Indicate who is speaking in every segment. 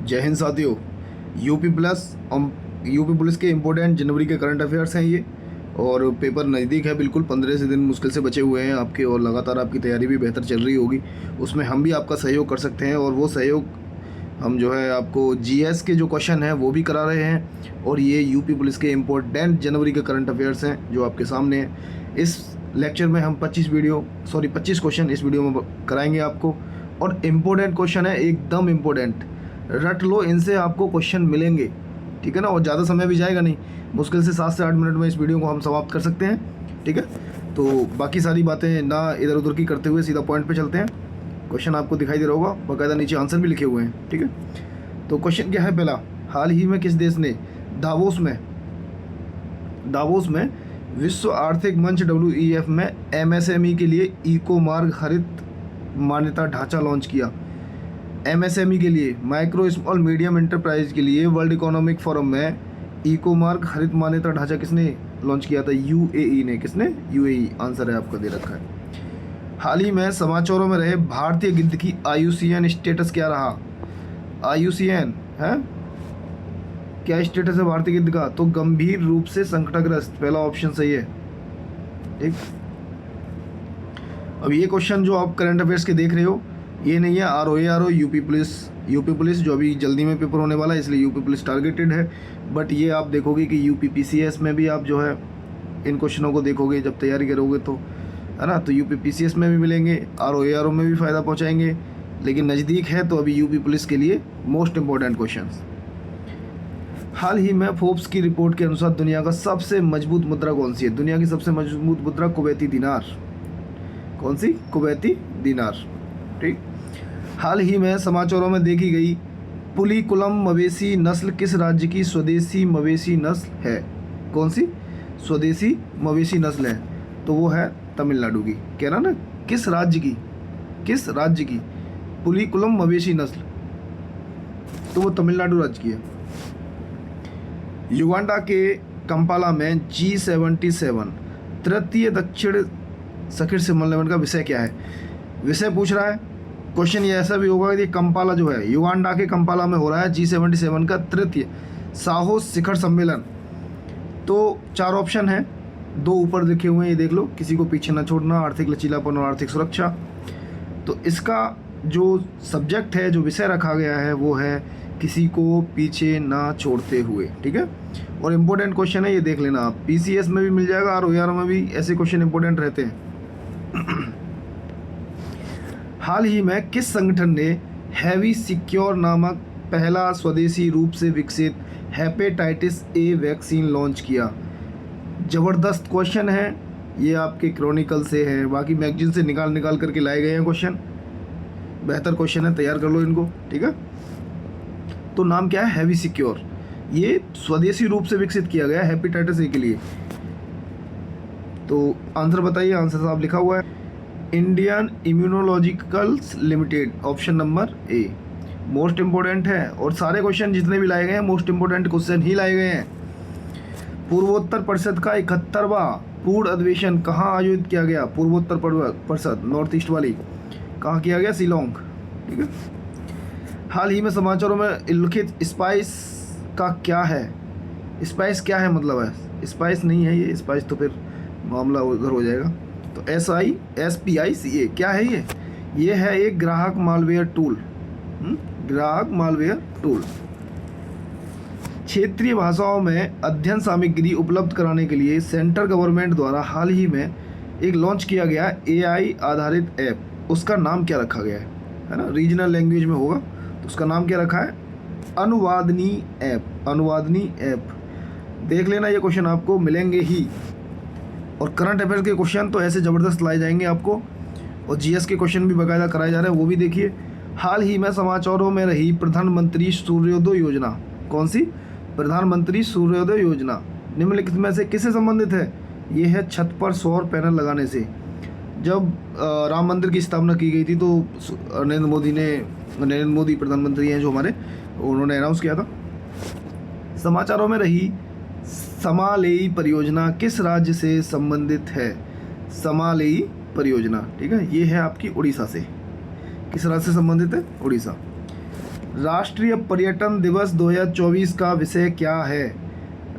Speaker 1: जय हिंद साथियों। UP police के इम्पोर्टेंट जनवरी के करंट अफेयर्स हैं ये, और पेपर नज़दीक है बिल्कुल। 15 से दिन मुश्किल से बचे हुए हैं आपके, और लगातार आपकी तैयारी भी बेहतर चल रही होगी। उसमें हम भी आपका सहयोग कर सकते हैं, और वो सहयोग हम जो है आपको जीएस के जो क्वेश्चन हैं वो भी करा रहे हैं, और ये यूपी पुलिस के इम्पोर्टेंट जनवरी के करंट अफेयर्स हैं जो आपके सामने हैं। इस लेक्चर में हम 25 क्वेश्चन इस वीडियो में कराएंगे आपको, और इम्पोर्टेंट क्वेश्चन है, एकदम इम्पोर्टेंट। रट लो, इनसे आपको क्वेश्चन मिलेंगे, ठीक है ना। और ज़्यादा समय भी जाएगा नहीं, मुश्किल से 7 से 8 मिनट में इस वीडियो को हम समाप्त कर सकते हैं, ठीक है। तो बाकी सारी बातें ना इधर उधर की करते हुए सीधा पॉइंट पे चलते हैं। क्वेश्चन आपको दिखाई दे रहा होगा, बाकायदा नीचे आंसर भी लिखे हुए हैं, ठीक है। तो क्वेश्चन क्या है पहला, हाल ही में किस देश ने दावोस में विश्व आर्थिक मंच WEF में MSME के लिए इको मार्ग हरित मान्यता ढांचा लॉन्च किया। MSME के लिए, माइक्रो स्मॉल मीडियम एंटरप्राइज के लिए वर्ल्ड इकोनॉमिक फोरम में इको मार्ग हरित मान्यता ढांचा किसने लॉन्च किया था? UAE ने। किसने? UAE आंसर है आपका दे रखा है। हाल ही में समाचारों में रहे भारतीय गिद्ध की IUCN स्टेटस क्या रहा? IUCN है क्या स्टेटस है भारतीय गिद्ध का? तो गंभीर रूप से संकटग्रस्त, पहला ऑप्शन सही है, ठीक। अब ये क्वेश्चन जो आप करंट अफेयर्स के देख रहे हो, ये नहीं है ROA यूपी पुलिस जो अभी जल्दी में पेपर होने वाला है, इसलिए यूपी पुलिस टारगेटेड है। बट ये आप देखोगे कि UP PCS में भी आप जो है इन क्वेश्चनों को देखोगे जब तैयारी करोगे, तो है ना। तो UP PCS में भी मिलेंगे, ROA में भी फ़ायदा पहुँचाएंगे, लेकिन नज़दीक है तो अभी यूपी पुलिस के लिए मोस्ट इम्पोर्टेंट क्वेश्चन। हाल ही में फोर्ब्स की रिपोर्ट के अनुसार दुनिया का सबसे मजबूत मुद्रा कौन सी है? दुनिया की सबसे मजबूत मुद्रा कुवैती दिनार। कौन सी? कुवैती दिनार, ठीक। हाल ही में समाचारों में देखी गई पुलिकुलम मवेशी नस्ल किस राज्य की स्वदेशी मवेशी नस्ल है? कौन सी स्वदेशी मवेशी नस्ल है? तो वो है तमिलनाडु की। कह रहा ना, किस राज्य की पुलिकुलम मवेशी नस्ल, तो वो तमिलनाडु राज्य की है। युगांडा के कंपाला में G77 तृतीय दक्षिण शिखर सम्मेलन का विषय क्या है? विषय पूछ रहा है। क्वेश्चन ये ऐसा भी होगा कि कंपाला जो है, युगांडा के कंपाला में हो रहा है G77 का तृतीय साहोस शिखर सम्मेलन। तो 4 ऑप्शन हैं, 2 ऊपर लिखे हुए हैं, ये देख लो, किसी को पीछे ना छोड़ना, आर्थिक लचीलापन और आर्थिक सुरक्षा। तो इसका जो सब्जेक्ट है, जो विषय रखा गया है, वो है किसी को पीछे ना छोड़ते हुए, ठीक है। और इम्पोर्टेंट क्वेश्चन है, ये देख लेना आप, PCS में भी मिल जाएगा, ROA में भी ऐसे क्वेश्चन इम्पोर्टेंट रहते हैं। हाल ही में किस संगठन ने हैवी सिक्योर नामक पहला स्वदेशी रूप से विकसित हेपेटाइटिस A वैक्सीन लॉन्च किया? ज़बरदस्त क्वेश्चन है ये, आपके क्रॉनिकल से है, बाकी मैगजीन से निकाल करके लाए गए हैं क्वेश्चन। बेहतर क्वेश्चन है, तैयार कर लो इनको, ठीक है। तो नाम क्या है? Heavy secure. ये स्वदेशी रूप से विकसित किया गया हेपेटाइटिस A के लिए। तो आंसर बताइए, आंसर साहब लिखा हुआ है Indian Immunologicals limited, option number A most important है। और सारे क्वेश्चन जितने भी लाए गए हैं मोस्ट इम्पोर्टेंट क्वेश्चन ही लाए गए हैं। पूर्वोत्तर परिषद का 71वां पूर्ण अधिवेशन कहाँ आयोजित किया गया? पूर्वोत्तर परिषद नॉर्थ ईस्ट वाली, कहाँ किया गया? शिलोंग, ठीक है। हाल ही में समाचारों में उल्लिखित स्पाइस का क्या है? स्पाइस क्या है मतलब है? स्पाइस नहीं है ये, स्पाइस तो फिर मामला उधर हो जाएगा। तो SPICA क्या है ये? ये है एक ग्राहक मालवेयर टूल, ग्राहक मालवेयर टूल। क्षेत्रीय भाषाओं में अध्ययन सामग्री उपलब्ध कराने के लिए सेंट्रल गवर्नमेंट द्वारा हाल ही में एक लॉन्च किया गया AI आधारित ऐप, उसका नाम क्या रखा गया है ना? रीजनल लैंग्वेज में होगा, तो उसका नाम क्या रखा है? अनुवादनी ऐप। देख लेना, ये क्वेश्चन आपको मिलेंगे ही। और करंट अफेयर के क्वेश्चन तो ऐसे ज़बरदस्त लाए जाएंगे आपको, और GS के क्वेश्चन भी बाकायदा कराए जा रहे हैं, वो भी देखिए। हाल ही में समाचारों में रही प्रधानमंत्री सूर्योदय योजना, कौन सी? प्रधानमंत्री सूर्योदय योजना निम्नलिखित में से किससे संबंधित है? ये है छत पर सौर पैनल लगाने से। जब राम मंदिर की स्थापना की गई थी तो नरेंद्र मोदी प्रधानमंत्री हैं जो हमारे, उन्होंने अनाउंस किया था। समाचारों में रही समालेई परियोजना किस राज्य से संबंधित है? समालेई परियोजना, ठीक है, ये है आपकी उड़ीसा से। किस राज्य से संबंधित है? उड़ीसा। राष्ट्रीय पर्यटन दिवस 2024 का विषय क्या है?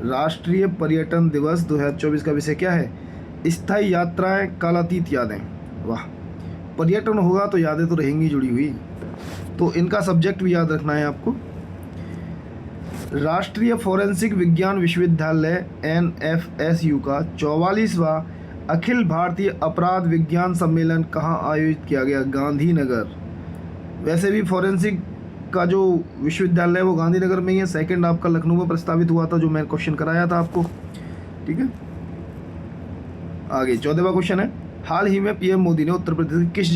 Speaker 1: राष्ट्रीय पर्यटन दिवस 2024 का विषय क्या है? स्थायी यात्राएं, कालातीत यादें। वाह, पर्यटन होगा तो यादें तो रहेंगी जुड़ी हुई, तो इनका सब्जेक्ट भी याद रखना है आपको। राष्ट्रीय फोरेंसिक विज्ञान विश्वविद्यालय NFSU का 44वां अखिल भारतीय अपराध विज्ञान सम्मेलन कहाँ आयोजित किया गया? गांधीनगर। वैसे भी फोरेंसिक का जो विश्वविद्यालय है वो गांधीनगर में ही है। सेकंड आपका लखनऊ में प्रस्तावित हुआ था, जो मैंने क्वेश्चन कराया था आपको, ठीक है। आगे 14वां क्वेश्चन है, हाल ही में PM मोदी ने उत्तर प्रदेश के किस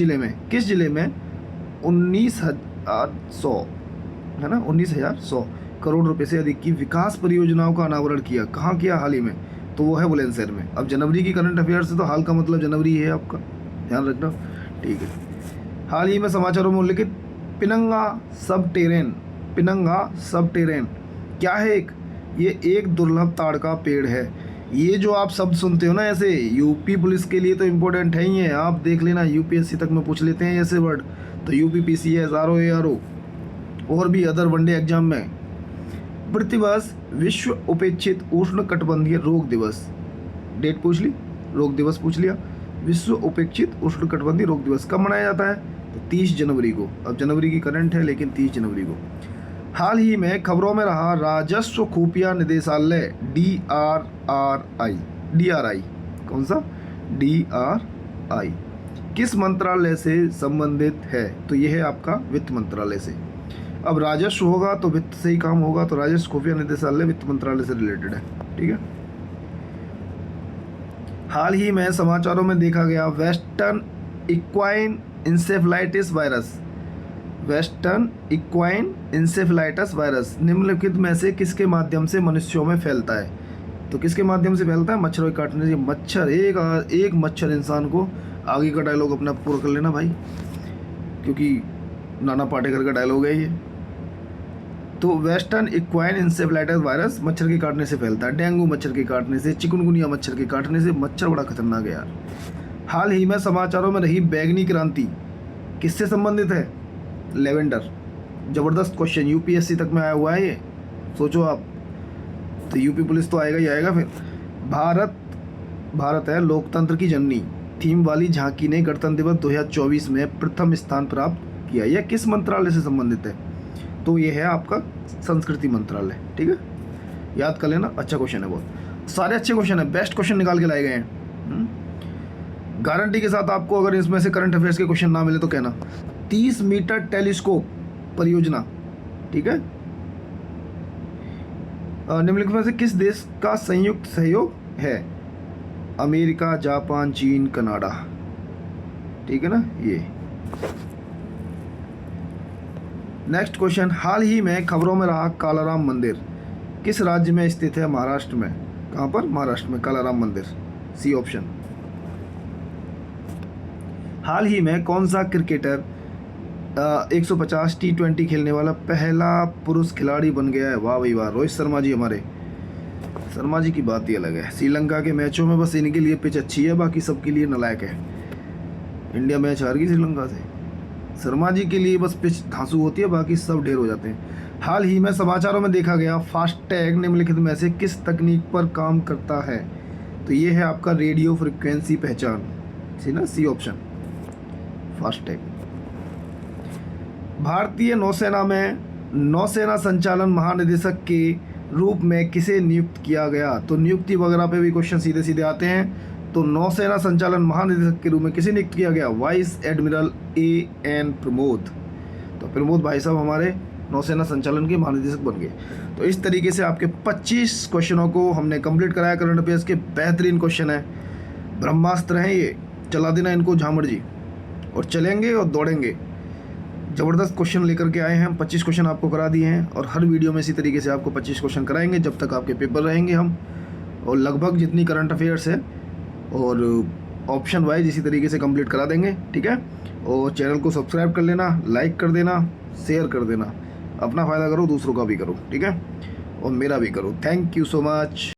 Speaker 1: जिले में 19,100 है ना 19,100 करोड़ रुपए से अधिक की विकास परियोजनाओं का अनावरण किया? कहाँ किया हाल ही में? तो वो है बुलंदशहर में। अब जनवरी की करंट अफेयर्स से तो हाल का मतलब जनवरी ही है आपका, ध्यान रखना, ठीक है। हाल ही में समाचारों में उल्लिखित पिनंगा सब टेरेन क्या है? ये एक दुर्लभ ताड़ का पेड़ है। ये जो आप शब्द सुनते हो ना ऐसे, यूपी पुलिस के लिए तो इम्पोर्टेंट है ही है, आप देख लेना UPSC तक में पूछ लेते हैं ऐसे वर्ड, तो UP PCS RO और भी अदर वनडे एग्जाम में। प्रतिवर्ष विश्व उपेक्षित उष्ण कटिबंधीय रोग दिवस, डेट पूछ ली, रोग दिवस पूछ लिया। विश्व उपेक्षित उष्ण कटिबंधीय रोग दिवस कब मनाया जाता है? तो 30 जनवरी को। अब जनवरी की करंट है लेकिन 30 जनवरी को। हाल ही में खबरों में रहा राजस्व खुफिया निदेशालय DRI, कौन सा? DRI किस मंत्रालय से संबंधित है? तो यह है आपका वित्त मंत्रालय से। अब राजस्व होगा तो वित्त से ही काम होगा, तो राजस्व खुफिया निदेशालय वित्त मंत्रालय से रिलेटेड है, ठीक है। हाल ही में समाचारों में देखा गया वेस्टर्न इक्वाइन इंसेफेलाइटिस वायरस निम्नलिखित में से किसके माध्यम से मनुष्यों में फैलता है? तो किसके माध्यम से फैलता है? मच्छरों के काटने से। मच्छर, एक मच्छर इंसान को, आगे का डायलॉग अपना पूरा कर लेना भाई, क्योंकि नाना पाटेकर का डायलॉग है ये। तो वेस्टर्न इक्वाइन इंसेफेलाइटिस वायरस मच्छर के काटने से फैलता है। डेंगू मच्छर के काटने से, चिकनगुनिया मच्छर के काटने से। मच्छर बड़ा खतरनाक है यार। हाल ही में समाचारों में रही बैंगनी क्रांति किससे संबंधित है? लेवेंडर। जबरदस्त क्वेश्चन, UPSC तक में आया हुआ है ये, सोचो आप। तो UP पुलिस तो आएगा ही आएगा। फिर भारत है लोकतंत्र की जननी थीम वाली झांकी ने गणतंत्र दिवस 2024 में प्रथम स्थान प्राप्त किया। यह किस मंत्रालय से संबंधित है? तो ये है आपका संस्कृति मंत्रालय, ठीक है, याद कर लेना। अच्छा क्वेश्चन है, बहुत सारे अच्छे क्वेश्चन है, बेस्ट क्वेश्चन निकाल के लाए गए हैं गारंटी के साथ। आपको अगर इसमें से करंट अफेयर्स के क्वेश्चन ना मिले तो कहना। 30 मीटर टेलीस्कोप परियोजना, ठीक है, निम्नलिखित में से किस देश का संयुक्त सहयोग है? अमेरिका, जापान, चीन, कनाडा, ठीक है ना ये। नेक्स्ट क्वेश्चन, हाल ही में खबरों में रहा कालाराम मंदिर किस राज्य में स्थित है? महाराष्ट्र में। कहाँ पर? महाराष्ट्र में कालाराम मंदिर, सी ऑप्शन। हाल ही में कौन सा क्रिकेटर 150 T20 खेलने वाला पहला पुरुष खिलाड़ी बन गया है? वाह भाई वाह, रोहित शर्मा जी। हमारे शर्मा जी की बात ही अलग है। श्रीलंका के मैचों में बस इनके लिए पिच अच्छी है, बाकी सबके लिए नालायक है। इंडिया मैच हार गई श्रीलंका से, शर्मा जी के लिए बस पिच धांसू होती है, बाकी सब ढेर हो जाते हैं। हाल ही में समाचारों में देखा गया फास्टैग निम्नलिखित में से किस तकनीक पर काम करता है? तो ये है आपका रेडियो फ्रिक्वेंसी पहचान, सी ऑप्शन, फास्टैग। भारतीय नौसेना में नौसेना संचालन महानिदेशक के रूप में किसे नियुक्त किया गया? तो नियुक्ति वगैरह पे भी क्वेश्चन सीधे सीधे आते हैं। तो नौसेना संचालन महानिदेशक के रूप में किसे नियुक्त किया गया? Vice admiral AN Pramod. तो प्रमोद भाई साहब हमारे नौसेना संचालन के महानिदेशक बन गए। तो इस तरीके से आपके 25 क्वेश्चनों को हमने कंप्लीट कराया। करंट अफेयर्स के बेहतरीन क्वेश्चन है, ब्रह्मास्त्र हैं ये, चला देना इनको झामड़ जी, और चलेंगे और दौड़ेंगे। ज़बरदस्त क्वेश्चन लेकर के आए हैं, 25 क्वेश्चन आपको करा दिए हैं, और हर वीडियो में इसी तरीके से आपको 25 क्वेश्चन कराएंगे जब तक आपके पेपर रहेंगे हम। और लगभग जितनी करंट अफेयर्स है और ऑप्शन वाइज इसी तरीके से कंप्लीट करा देंगे, ठीक है। और चैनल को सब्सक्राइब कर लेना, लाइक कर देना, शेयर कर देना। अपना फ़ायदा करो, दूसरों का भी करो, ठीक है, और मेरा भी करो। Thank you so much.